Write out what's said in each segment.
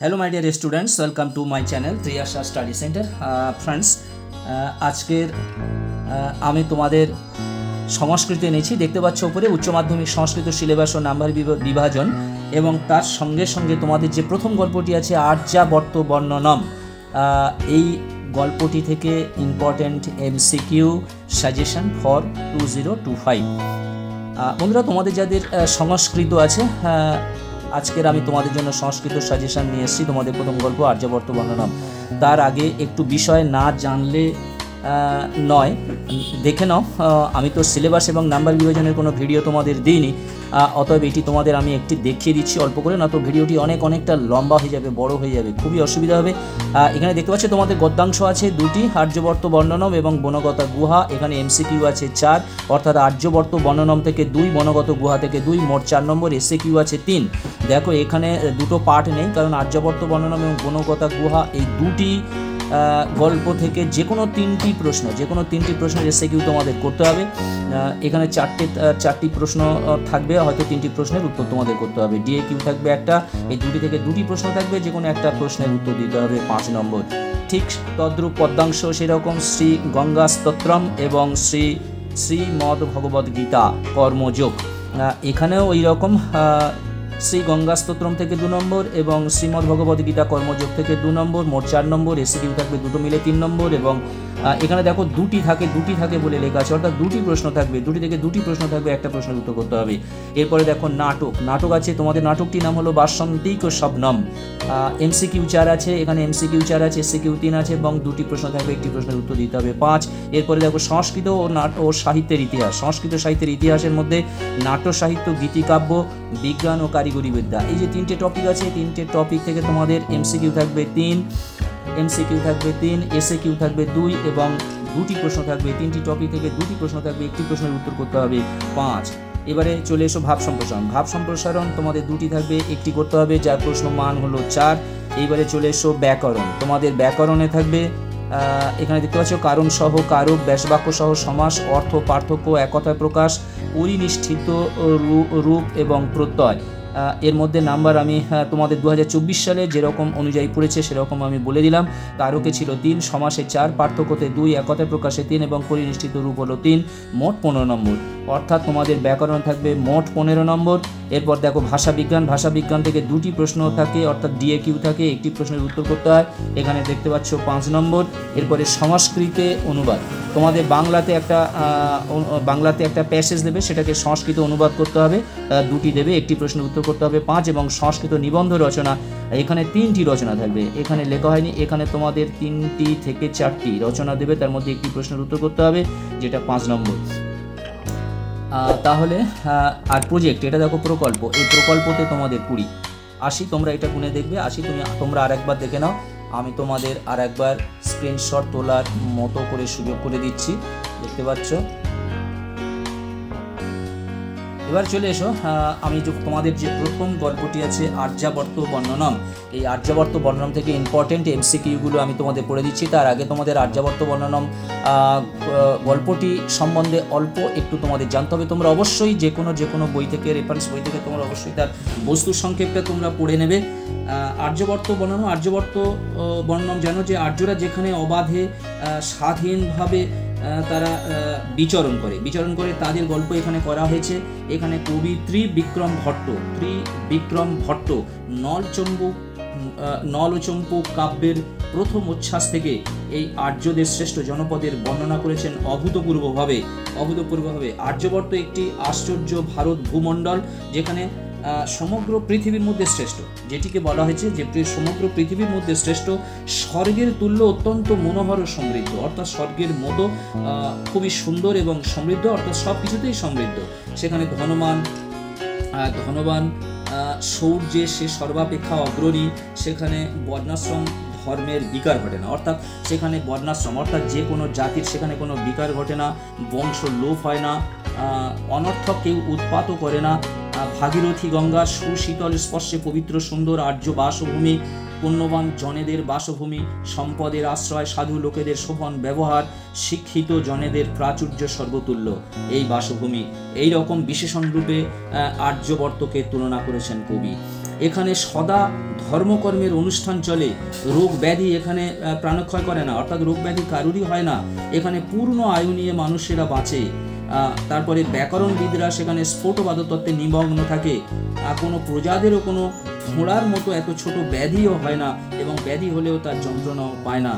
Hello my dear students, welcome to my channel Triyasha study centre. Friends, আজকের আমি তোমাদের সংস্কৃত এনেছি। দেখতে পাচ্ছ উপরে উচ্চ মাধ্যমিক সংস্কৃত সিলেবাস ও নাম্বার বিভাজন, এবং তার সঙ্গে সঙ্গে তোমাদের যে প্রথম গল্পটি আছে আর্যাবর্ত বর্ণনম, এই গল্পটি থেকে ইম্পর্টেন্ট এমসিকিউ সাজেশন ফর 2025। বন্ধুরা, তোমাদের যাদের সংস্কৃত আছে, আজকের আমি তোমাদের জন্য সংস্কৃত সাজেশন নিয়ে এসেছি। তোমাদের প্রথম গল্প আর্যাবর্ত বর্ণনম। তার আগে একটু বিষয় না জানলে নয়, দেখে নাও। আমি তো সিলেবাস এবং নাম্বার বিভাজনের কোনো ভিডিও তোমাদের দিইনি, অতএব এটি তোমাদের আমি একটি দেখিয়ে দিচ্ছি অল্প করে, না তো ভিডিওটি অনেকটা লম্বা হয়ে যাবে, বড় হয়ে যাবে, খুবই অসুবিধা হবে। এখানে দেখতে পাচ্ছ তোমাদের গদ্যাংশ আছে দুটি, আর্যবর্ত বর্ণনম এবং বনগতা গুহা। এখানে এমসিকিউ আছে 4, অর্থাৎ আর্যবর্ত বর্ণনম থেকে 2, বনগত গুহা থেকে 2, মোট 4 নম্বর। এসএকিউ আছে 3। দেখো এখানে দুটো পার্ট নেই, কারণ আর্যবর্ত বর্ণনম এবং বনগতা গুহা এই দুটি গল্প থেকে যে কোনো তিনটি প্রশ্নের এসএকিউ তোমাদের করতে হবে। এখানে চারটি প্রশ্ন থাকবে, হয়তো 3টি প্রশ্নের উত্তর তোমাদের করতে হবে। ডিএকিউ থাকবে একটা, এই দুটি থেকে 2টি প্রশ্ন থাকবে, যে কোনো একটা প্রশ্নের উত্তর দিতে হবে 5 নম্বর। ঠিক তদ্রূপ পদ্যাংশ সেরকম শ্রী গঙ্গা স্তোত্রম এবং শ্রীমদ্ ভগবদ গীতা কর্মযোগ, এখানেও ওই রকম শ্রী গঙ্গা স্তোত্রম থেকে 2 নম্বর এবং শ্রীমদ্ ভগবদ গীতা কর্মযোগ থেকে 2 নম্বর, মোট 4 নম্বর। এসিকিউ থাকবে দুটো মিলে 3 নম্বর, এবং এখানে দেখো দুটি থাকে বলে লেখা আছে, অর্থাৎ 2টি প্রশ্ন থাকবে, 2টি থেকে 2টি প্রশ্ন থাকবে, একটা প্রশ্নের উত্তর করতে হবে। এরপরে দেখো নাটক আছে, তোমাদের নাটকটির নাম হলো বাসন্তিক শবনম। এমসিকিউ 4 আছে, এখানে এমসিকিউ 4 আছে, এসিকিউ 3 আছে, এবং 2টি প্রশ্ন থাকবে, একটি প্রশ্নের উত্তর দিতে হবে 5। এরপরে দেখো সংস্কৃত ও সাহিত্যের ইতিহাস। সংস্কৃত সাহিত্যের ইতিহাসের মধ্যে নাট্য সাহিত্য, গীতিকাব্য, বিজ্ঞান ও কারিগরি বিদ্যা, এই যে 3টে টপিক আছে, 3টে টপিক থেকে তোমাদের এমসিকিউ থাকবে 3, এসএকিউ থাকবে 2, এবং 2টি প্রশ্ন থাকবে। 3টি টপিক থেকে 2টি প্রশ্ন থাকবে, একটি প্রশ্নের উত্তর করতে হবে 5। এবারে চলে এসো ভাব সম্প্রসারণ। তোমাদের 2টি থাকবে, একটি করতে হবে, যার প্রশ্ন মান হলো 4। এইবারে চলে এসো ব্যাকরণ। তোমাদের ব্যাকরণে থাকবে, এখানে দেখতে পাচ্ছ কারণ সহ কারক, ব্যাসবাক্য সহ সমাস, অর্থ, পার্থক্য, একতায় প্রকাশ, পরিনিষ্ঠিত রূপ এবং প্রত্যয়। এর মধ্যে নাম্বার আমি তোমাদের 2024 সালে যেরকম অনুযায়ী পড়েছে সেরকম আমি বলে দিলাম। কারকে ছিল 3, সমাসে 4, পার্থক্যতে 2, একতায় প্রকাশে 3, এবং পরিনিষ্ঠিত রূপ হলো 3, মোট 15 নম্বর। অর্থাৎ তোমাদের ব্যাকরণ থাকবে মোট 15 নম্বর। এরপর দেখো ভাষা বিজ্ঞান থেকে 2টি প্রশ্ন থাকে, অর্থাৎ ডিএকিউ থাকে, একটি প্রশ্নের উত্তর করতে হয়, এখানে দেখতে পাচ্ছ 5 নম্বর। এরপরে সংস্কৃতে অনুবাদ, তোমাদের বাংলাতে একটা প্যাসেজ দেবে, সেটাকে সংস্কৃত অনুবাদ করতে হবে, 2টি দেবে, একটি প্রশ্নের উত্তর করতে হবে 5। এবং সংস্কৃত নিবন্ধ রচনা, এখানে 3টি রচনা থাকবে, এখানে লেখা হয়নি, এখানে তোমাদের 3টি থেকে 4টি রচনা দেবে, তার মধ্যে একটি প্রশ্নের উত্তর করতে হবে, যেটা 5 নম্বর। তাহলে আর প্রজেক্ট, এটা দেখো প্রকল্প, এই প্রকল্পতে তোমাদের 20। আসি, তোমরা এটা গুনে দেখবে। তোমরা আরেকবার দেখে নাও, আমি তোমাদের আরেকবার স্ক্রিনশট তোলার মতো করে সুযোগ করে দিচ্ছি, দেখতে পাচ্ছ। এবার চলে এসো, আমি তোমাদের যে প্রথম গল্পটি আছে আর্যাবর্ত বর্ণনম, এই আর্যাবর্ত বর্ণনম থেকে ইম্পর্টেন্ট এমসিকিউগুলো আমি তোমাদের পড়ে দিচ্ছি। তার আগে তোমাদের আর্যাবর্ত বর্ণনম গল্পটি সম্বন্ধে অল্প একটু তোমাদের জানতে হবে। তোমরা অবশ্যই যে কোনো বই থেকে, রেফারেন্স বই থেকে তোমরা অবশ্যই তার বস্তু সংক্ষেপটা তোমরা পড়ে নেবে। আর্যাবর্ত বর্ণনম জানো যে আর্যরা যেখানে অবাধে স্বাধীনভাবে তারা বিচরণ করে তাদের গল্প এখানে করা হয়েছে। এখানে কবি ত্রিবিক্রম ভট্ট নল ও চম্পু কাব্যের প্রথম উচ্ছ্বাস থেকে এই আর্যদের শ্রেষ্ঠ জনপদের বর্ণনা করেছেন অভূতপূর্বভাবে। আর্যবর্ত একটি আশ্চর্য ভারত ভূমণ্ডল, যেখানে সমগ্র পৃথিবীর মধ্যে শ্রেষ্ঠ, যেটিকে বলা হয়েছে যে সমগ্র পৃথিবীর মধ্যে শ্রেষ্ঠ, স্বর্গের তুল্য, অত্যন্ত মনোহর ও সমৃদ্ধ, অর্থাৎ স্বর্গের মতো খুবই সুন্দর এবং সমৃদ্ধ, অর্থাৎ সব কিছুতেই সমৃদ্ধ। সেখানে ধনবান শৌর্যে সে সর্বাপেক্ষা অগ্রণী। সেখানে বর্ণাশ্রম ধর্মের বিকার ঘটে না, অর্থাৎ সেখানে বর্ণাশ্রম অর্থাৎ যে কোনো জাতির সেখানে কোনো বিকার ঘটে না, বংশ লোপ হয় না, অনর্থক কেউ উৎপাতও করে না। ভাগীরথী গঙ্গার সুশীতল স্পর্শে পবিত্র সুন্দর আর্য বাসভূমি, পুণ্যবান জনেদের বাসভূমি, সম্পদের আশ্রয়, সাধু লোকেদের শোভন ব্যবহার, শিক্ষিত জনেদের প্রাচুর্য সর্বতুল্য এই বাসভূমি। এই রকম বিশেষণ রূপে আর্যবর্তকে তুলনা করেছেন কবি। এখানে সদা ধর্মকর্মের অনুষ্ঠান চলে, রোগ ব্যাধি এখানে প্রাণক্ষয় করে না, অর্থাৎ রোগ ব্যাধি কারুরই হয় না, এখানে পূর্ণ আয়ু নিয়ে মানুষেরা বাঁচে। তারপরে ব্যাকরণবিদরা সেখানে স্ফোটবাদতত্ত্বে নিমগ্ন থাকে। কোনো প্রজাদেরও কোনো ঘোড়ার মতো এত ছোট ব্যাধিও হয় না, এবং ব্যাধি হলেও তার যন্ত্রণাও পায় না।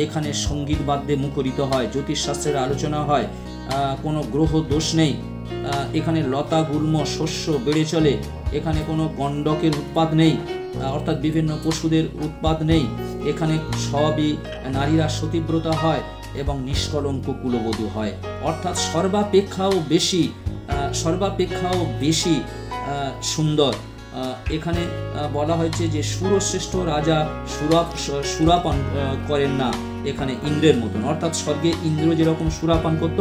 এখানে সঙ্গীত বাদ্যে মুখরিত হয়, জ্যোতিষশাস্ত্রের আলোচনা হয়, কোনো গ্রহ দোষ নেই। এখানে লতা গুল্ম শস্য বেড়ে চলে, এখানে কোনো গণ্ডকের উৎপাত নেই, অর্থাৎ বিভিন্ন পশুদের উৎপাত নেই। এখানে সবই নারীরা সতীব্রতা হয় এবং নিষ্কলঙ্ক কুলবধূ হয়, অর্থাৎ সর্বাপেক্ষাও বেশি সুন্দর। এখানে বলা হয়েছে যে সুরশ্রেষ্ঠ রাজা সুরাপান করেন না এখানে ইন্দ্রের মতন, অর্থাৎ স্বর্গে ইন্দ্র যেরকম সুরাপান করত,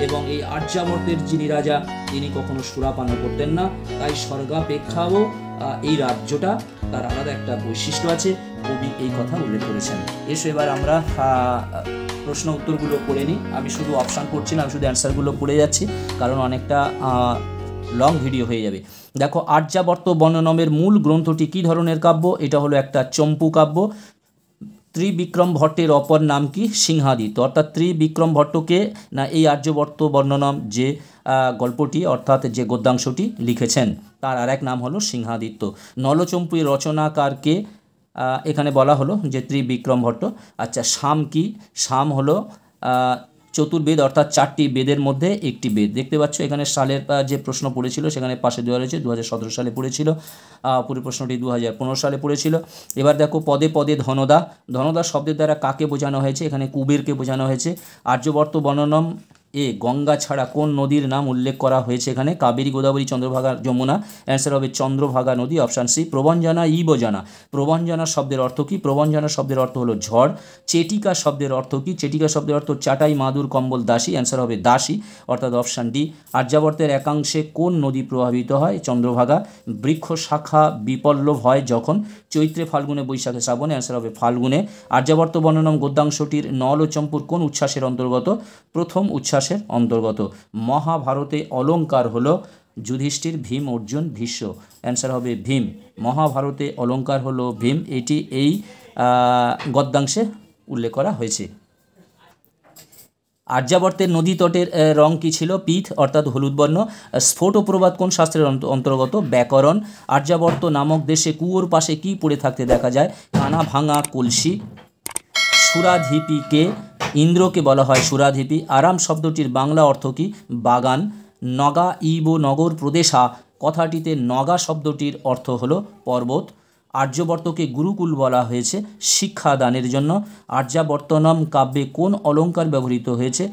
এবং এই আর্যাবর্তের যিনি রাজা তিনি কখনো সুরাপানও করতেন না। তাই স্বর্গাপেক্ষাও এই রাজ্যটা তার আলাদা একটা বৈশিষ্ট্য আছে, কবি এই কথা উল্লেখ করেছেন। এসো এবার আমরা প্রশ্ন উত্তরগুলো পড়ে নিই। আমি শুধু অপশান পড়ছি না, আমি শুধু অ্যান্সারগুলো পড়ে যাচ্ছি, কারণ অনেকটা লং ভিডিও হয়ে যাবে। দেখো, আর্যাবর্ত বর্ণনমের মূল গ্রন্থটি কী ধরনের কাব্য? এটা হলো একটা চম্পু কাব্য। ত্রিবিক্রম ভট্টের অপর নাম কি? সিংহাদিত্য। অর্থাৎ ত্রিবিক্রম ভট্টকে না এই আর্যাবর্ত বর্ণনম যে গল্পটি অর্থাৎ যে গদ্যাংশটি লিখেছেন তার আর এক নাম হলো সিংহাদিত্য। নলচম্পু রচনাকারকে এখানে বলা হলো যে ত্রিবিক্রম ভট্ট। আচ্ছা, সাম কি? সাম হলো চতুর্বেদ, অর্থাৎ 4টি বেদের মধ্যে একটি বেদ। দেখতে পাচ্ছ এখানে সালের যে প্রশ্ন পড়েছিল সেখানে পাশে দেওয়া রয়েছে, 2017 সালে পড়েছিল, পুরো প্রশ্নটি 2015 সালে পড়েছিল। এবার দেখো, পদে পদে ধনদা। ধনদা শব্দের দ্বারা কাকে বোঝানো হয়েছে? এখানে কুবেরকে বোঝানো হয়েছে। আর্যবর্ত বর্ণনম এ গঙ্গা ছাড়া কোন নদীর নাম উল্লেখ করা হয়েছে? এখানে কাবেরী, গোদাবরী, চন্দ্রভাগা, যমুনা। অ্যান্সার হবে চন্দ্রভাগা নদী, অপশান সি। প্রবঞ্জনা ইবজানা। প্রবঞ্জনা শব্দের অর্থ কী? প্রবঞ্জনা শব্দের অর্থ হলো ঝড়। চেটিকা শব্দের অর্থ কী? চেটিকা শব্দের অর্থ চাটাই, মাদুর, কম্বল, দাসী। অ্যান্সার হবে দাসী, অর্থাৎ অপশান ডি। আর্যাবর্তের একাংশে কোন নদী প্রভাবিত হয়? চন্দ্রভাগা। বৃক্ষ শাখা বিপল্লব হয় যখন? চৈত্রে, ফাল্গুনে, বৈশাখে, শ্রাবণে। অ্যান্সার হবে ফাল্গুনে। আর্যাবর্ত বর্ণনম গদ্যাংশটির নল ও চম্পুর কোন উচ্ছ্বাসের অন্তর্গত? প্রথম উচ্ছ্বাসের অন্তর্গত। মহাভারতে অলঙ্কার হলো যুধিষ্ঠির, ভীম, অর্জুন, ভীষ্ম। অ্যান্সার হবে ভীম। মহাভারতে অলঙ্কার হলো ভীম, এটি এই গদ্যাংশে উল্লেখ করা হয়েছে। আর্যাবর্তের নদী তটের রং কী ছিল? পিত, অর্থাৎ হলুদ বর্ণ। স্ফোট ও প্রবাদ কোন শাস্ত্রের অন্তর্গত? ব্যাকরণ। আর্যাবর্ত নামক দেশে কুয়োর পাশে কি পড়ে থাকতে দেখা যায়? কানা ভাঙা কলসি। সুরাধিপীকে, ইন্দ্রকে বলা হয় সুরাধিপী। আরাম শব্দটির বাংলা অর্থ কী? বাগান। নগা ইব নগর প্রদেশা কথাটিতে নগা শব্দটির অর্থ হলো পর্বত। আর্যবর্তকে গুরুকুল বলা হয়েছে শিক্ষাদানের জন্য। আর্যাবর্তনম কাব্যে কোন অলঙ্কার ব্যবহৃত হয়েছে?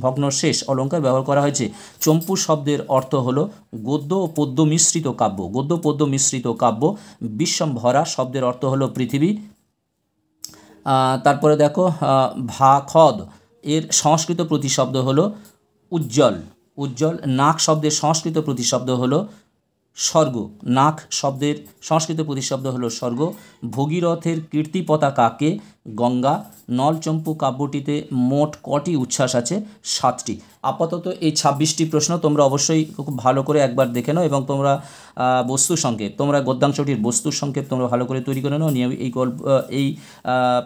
ভগ্নশেষ অলঙ্কার ব্যবহার করা হয়েছে। চম্পু শব্দের অর্থ হলো গদ্য ও পদ্য মিশ্রিত কাব্য। গদ্য পদ্য মিশ্রিত কাব্য। বিশ্বম্ভরা শব্দের অর্থ হলো পৃথিবী। তারপরে দেখো, ভাখদ এর সংস্কৃত প্রতিশব্দ হলো উজ্জ্বল। নাক শব্দের সংস্কৃত প্রতিশব্দ হলো স্বর্গ। নাক শব্দের সংস্কৃত প্রতিশব্দ হলো স্বর্গ। ভগীরথের কীর্তি পতাকাকে? গঙ্গা। নলচম্পু কাব্যটিতে মোট কটি উচ্ছ্বাস আছে? 7টি। আপাতত এই 26টি প্রশ্ন তোমরা অবশ্যই খুব ভালো করে একবার দেখে নাও, এবং তোমরা বস্তু সংক্ষেপ, তোমরা গদ্যাংশটির বস্তুর সংক্ষেপ তোমরা ভালো করে তৈরি করে নাও, নিয়ে এই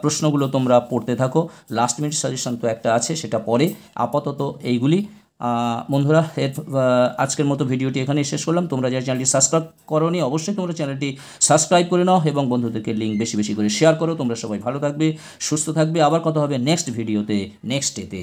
প্রশ্নগুলো তোমরা পড়তে থাকো। লাস্ট মিনিট সাজেশন তো একটা আছে, সেটা পরে। আপাতত এইগুলি। বন্ধুরা, আজকের মতো ভিডিওটি এখানেই শেষ করলাম। তোমরা যারা চ্যানেলটি সাবস্ক্রাইব করোনি অবশ্যই তোমরা চ্যানেলটি সাবস্ক্রাইব করে নাও, এবং বন্ধুদেরকে লিঙ্ক বেশি বেশি করে শেয়ার করো। তোমরা সবাই ভালো থাকবে, সুস্থ থাকবে। আবার কথা হবে নেক্সট ভিডিওতে, নেক্সট ডেতে।